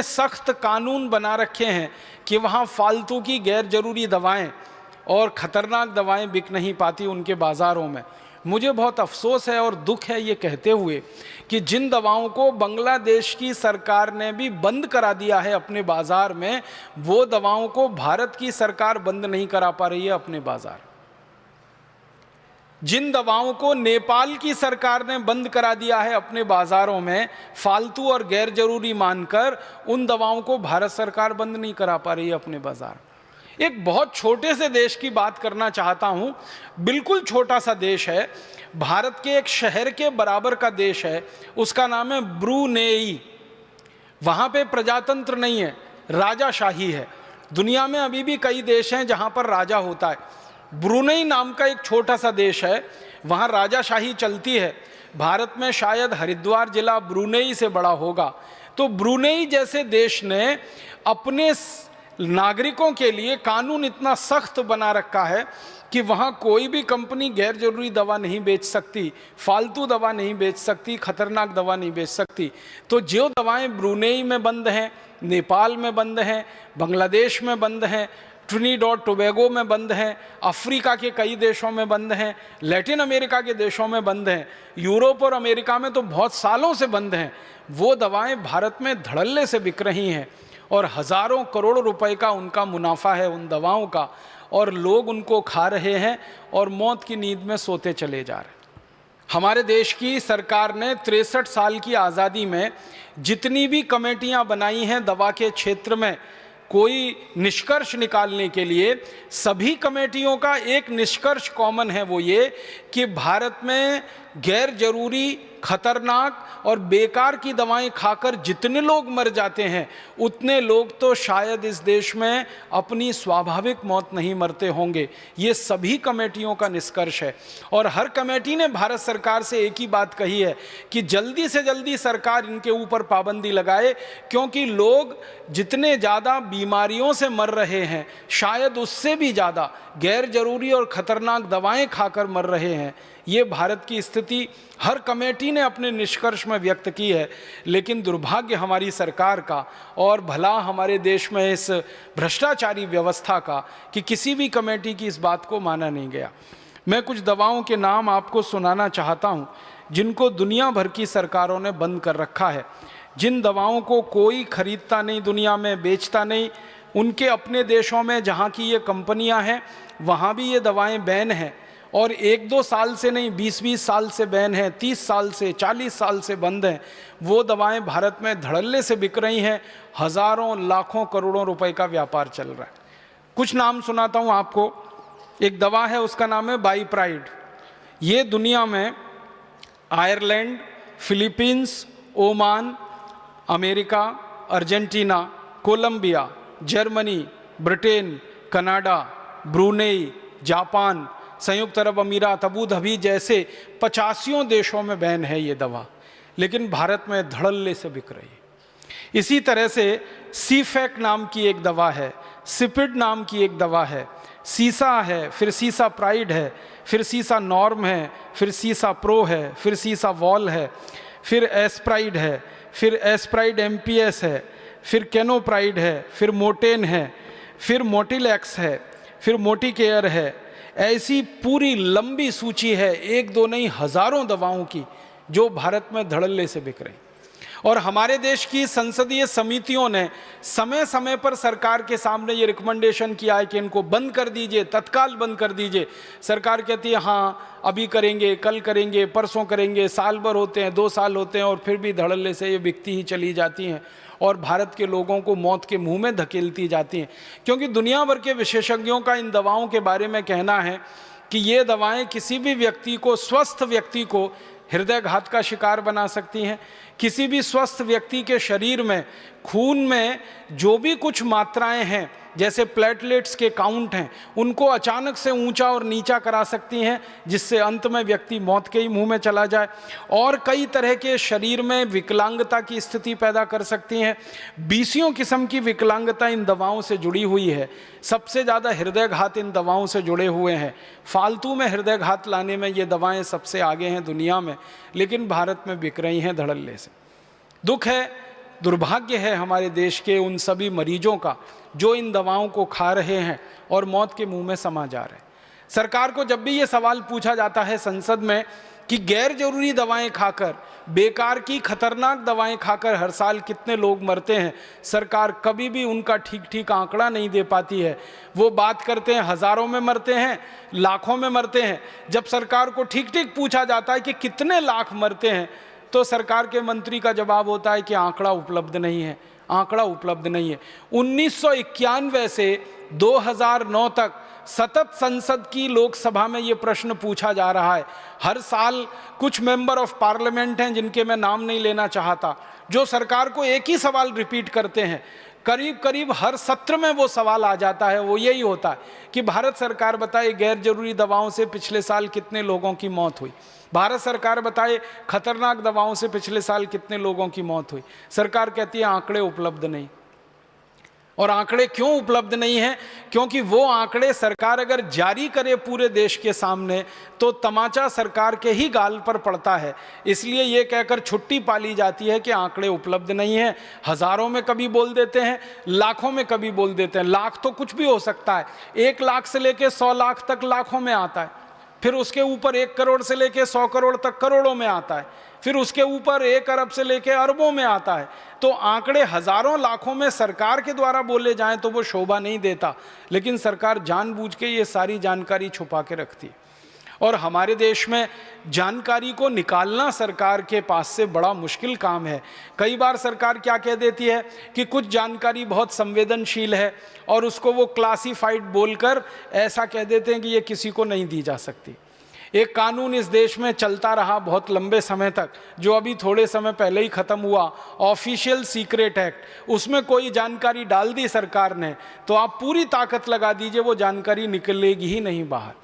सख्त कानून बना रखे हैं कि वहाँ फालतू की गैर जरूरी दवाएं और ख़तरनाक दवाएं बिक नहीं पाती उनके बाज़ारों में। मुझे बहुत अफसोस है और दुख है ये कहते हुए कि जिन दवाओं को बांग्लादेश की सरकार ने भी बंद करा दिया है अपने बाज़ार में, वो दवाओं को भारत की सरकार बंद नहीं करा पा रही है अपने बाज़ार। जिन दवाओं को नेपाल की सरकार ने बंद करा दिया है अपने बाज़ारों में फालतू और गैर जरूरी मानकर, उन दवाओं को भारत सरकार बंद नहीं करा पा रही है अपने बाज़ार। एक बहुत छोटे से देश की बात करना चाहता हूँ, बिल्कुल छोटा सा देश है, भारत के एक शहर के बराबर का देश है, उसका नाम है ब्रूनेई। वहाँ पे प्रजातंत्र नहीं है, राजाशाही है। दुनिया में अभी भी कई देश हैं जहाँ पर राजा होता है। ब्रूनेई नाम का एक छोटा सा देश है, वहाँ राजाशाही चलती है। भारत में शायद हरिद्वार जिला ब्रूनेई से बड़ा होगा। तो ब्रूनेई जैसे देश ने अपने नागरिकों के लिए कानून इतना सख्त बना रखा है कि वहाँ कोई भी कंपनी गैर जरूरी दवा नहीं बेच सकती, फालतू दवा नहीं बेच सकती, खतरनाक दवा नहीं बेच सकती। तो जो दवाएं ब्रूनेई में बंद हैं, नेपाल में बंद हैं, बांग्लादेश में बंद हैं, ट्रिनिडाद टोबैगो में बंद हैं, अफ्रीका के कई देशों में बंद हैं, लैटिन अमेरिका के देशों में बंद हैं, यूरोप और अमेरिका में तो बहुत सालों से बंद हैं, वो दवाएं भारत में धड़ल्ले से बिक रही हैं और हज़ारों करोड़ रुपए का उनका मुनाफा है उन दवाओं का, और लोग उनको खा रहे हैं और मौत की नींद में सोते चले जा रहे हैं। हमारे देश की सरकार ने 63 साल की आज़ादी में जितनी भी कमेटियां बनाई हैं दवा के क्षेत्र में कोई निष्कर्ष निकालने के लिए, सभी कमेटियों का एक निष्कर्ष कॉमन है, वो ये कि भारत में गैर जरूरी, खतरनाक और बेकार की दवाएं खाकर जितने लोग मर जाते हैं उतने लोग तो शायद इस देश में अपनी स्वाभाविक मौत नहीं मरते होंगे। ये सभी कमेटियों का निष्कर्ष है और हर कमेटी ने भारत सरकार से एक ही बात कही है कि जल्दी से जल्दी सरकार इनके ऊपर पाबंदी लगाए, क्योंकि लोग जितने ज़्यादा बीमारियों से मर रहे हैं शायद उससे भी ज़्यादा गैर जरूरी और ख़तरनाक दवाएं खाकर मर रहे हैं। ये भारत की स्थिति हर कमेटी ने अपने निष्कर्ष में व्यक्त की है, लेकिन दुर्भाग्य हमारी सरकार का और भला हमारे देश में इस भ्रष्टाचारी व्यवस्था का कि किसी भी कमेटी की इस बात को माना नहीं गया। मैं कुछ दवाओं के नाम आपको सुनाना चाहता हूँ जिनको दुनिया भर की सरकारों ने बंद कर रखा है, जिन दवाओं को कोई खरीदता नहीं, दुनिया में बेचता नहीं। उनके अपने देशों में जहाँ की ये कंपनियाँ हैं वहाँ भी ये दवाएँ बैन हैं और 1-2 साल से नहीं, 20-20 साल से बैन है, 30 साल से, 40 साल से बंद हैं। वो दवाएं भारत में धड़ल्ले से बिक रही हैं, हज़ारों लाखों करोड़ों रुपए का व्यापार चल रहा है। कुछ नाम सुनाता हूँ आपको। एक दवा है, उसका नाम है बाईप्राइड। ये दुनिया में Ireland, Philippines, Oman, America, Argentina, Colombia, Germany, Britain, Canada, Brunei, Japan, संयुक्त अरब अमीरात, अबू धाबी जैसे 85 देशों में बैन है ये दवा, लेकिन भारत में धड़ल्ले से बिक रही है। इसी तरह से सीफेक नाम की एक दवा है, सिपिड नाम की एक दवा है, सीसा है, फिर सीसा प्राइड है, फिर सीसा नॉर्म है, फिर सीसा प्रो है, फिर सीसा वॉल है, फिर एस्प्राइड है, फिर एस्प्राइड एमपीएस है, फिर कैनोप्राइड है, फिर मोटेन है, फिर मोटिलैक्स है, फिर मोटिकेयर है। ऐसी पूरी लंबी सूची है, 1-2 नहीं हज़ारों दवाओं की जो भारत में धड़ल्ले से बिक रही। और हमारे देश की संसदीय समितियों ने समय समय पर सरकार के सामने ये रिकमेंडेशन किया है कि इनको बंद कर दीजिए, तत्काल बंद कर दीजिए। सरकार कहती है हाँ अभी करेंगे, कल करेंगे, परसों करेंगे, साल भर होते हैं, 2 साल होते हैं और फिर भी धड़ल्ले से ये बिकती ही चली जाती हैं और भारत के लोगों को मौत के मुंह में धकेलती जाती हैं। क्योंकि दुनिया भर के विशेषज्ञों का इन दवाओं के बारे में कहना है कि ये दवाएं किसी भी व्यक्ति को, स्वस्थ व्यक्ति को हृदयघात का शिकार बना सकती हैं। किसी भी स्वस्थ व्यक्ति के शरीर में, खून में जो भी कुछ मात्राएं हैं, जैसे प्लेटलेट्स के काउंट हैं, उनको अचानक से ऊंचा और नीचा करा सकती हैं, जिससे अंत में व्यक्ति मौत के ही मुंह में चला जाए। और कई तरह के शरीर में विकलांगता की स्थिति पैदा कर सकती हैं। 20 किस्म की विकलांगता इन दवाओं से जुड़ी हुई है। सबसे ज़्यादा हृदयघात इन दवाओं से जुड़े हुए हैं। फालतू में हृदयघात लाने में ये दवाएँ सबसे आगे हैं दुनिया में, लेकिन भारत में बिक रही हैं धड़ल्ले से। दुख है, दुर्भाग्य है हमारे देश के उन सभी मरीजों का जो इन दवाओं को खा रहे हैं और मौत के मुंह में समा जा रहे हैं। सरकार को जब भी ये सवाल पूछा जाता है संसद में कि गैर जरूरी दवाएं खाकर, बेकार की खतरनाक दवाएं खाकर हर साल कितने लोग मरते हैं, सरकार कभी भी उनका ठीक आंकड़ा नहीं दे पाती है। वो बात करते हैं हज़ारों में मरते हैं, लाखों में मरते हैं। जब सरकार को ठीक पूछा जाता है कि कितने लाख मरते हैं, तो सरकार के मंत्री का जवाब होता है कि आंकड़ा उपलब्ध नहीं है, आंकड़ा उपलब्ध नहीं है। 1991 से 2009 तक सतत संसद की लोकसभा में ये प्रश्न पूछा जा रहा है। हर साल कुछ मेंबर ऑफ पार्लियामेंट हैं जिनके मैं नाम नहीं लेना चाहता, जो सरकार को एक ही सवाल रिपीट करते हैं। करीब करीब हर सत्र में वो सवाल आ जाता है, वो यही होता है कि भारत सरकार बताए गैर जरूरी दवाओं से पिछले साल कितने लोगों की मौत हुई, भारत सरकार बताए खतरनाक दवाओं से पिछले साल कितने लोगों की मौत हुई। सरकार कहती है आंकड़े उपलब्ध नहीं। और आंकड़े क्यों उपलब्ध नहीं हैं? क्योंकि वो आंकड़े सरकार अगर जारी करे पूरे देश के सामने तो तमाचा सरकार के ही गाल पर पड़ता है। इसलिए ये कहकर छुट्टी पाली जाती है कि आंकड़े उपलब्ध नहीं है। हज़ारों में कभी बोल देते हैं, लाखों में कभी बोल देते हैं। लाख तो कुछ भी हो सकता है, 1 लाख से लेकर 100 लाख तक लाखों में आता है, फिर उसके ऊपर 1 करोड़ से लेकर 100 करोड़ तक करोड़ों में आता है, फिर उसके ऊपर 1 अरब से लेकर अरबों में आता है। तो आंकड़े हज़ारों लाखों में सरकार के द्वारा बोले जाएं तो वो शोभा नहीं देता, लेकिन सरकार जानबूझ के ये सारी जानकारी छुपा के रखती है। और हमारे देश में जानकारी को निकालना सरकार के पास से बड़ा मुश्किल काम है। कई बार सरकार क्या कह देती है कि कुछ जानकारी बहुत संवेदनशील है और उसको वो क्लासिफाइड बोलकर ऐसा कह देते हैं कि ये किसी को नहीं दी जा सकती। एक कानून इस देश में चलता रहा बहुत लंबे समय तक, जो अभी थोड़े समय पहले ही ख़त्म हुआ, ऑफिशियल सीक्रेट एक्ट। उसमें कोई जानकारी डाल दी सरकार ने तो आप पूरी ताकत लगा दीजिए, वो जानकारी निकलेगी ही नहीं बाहर।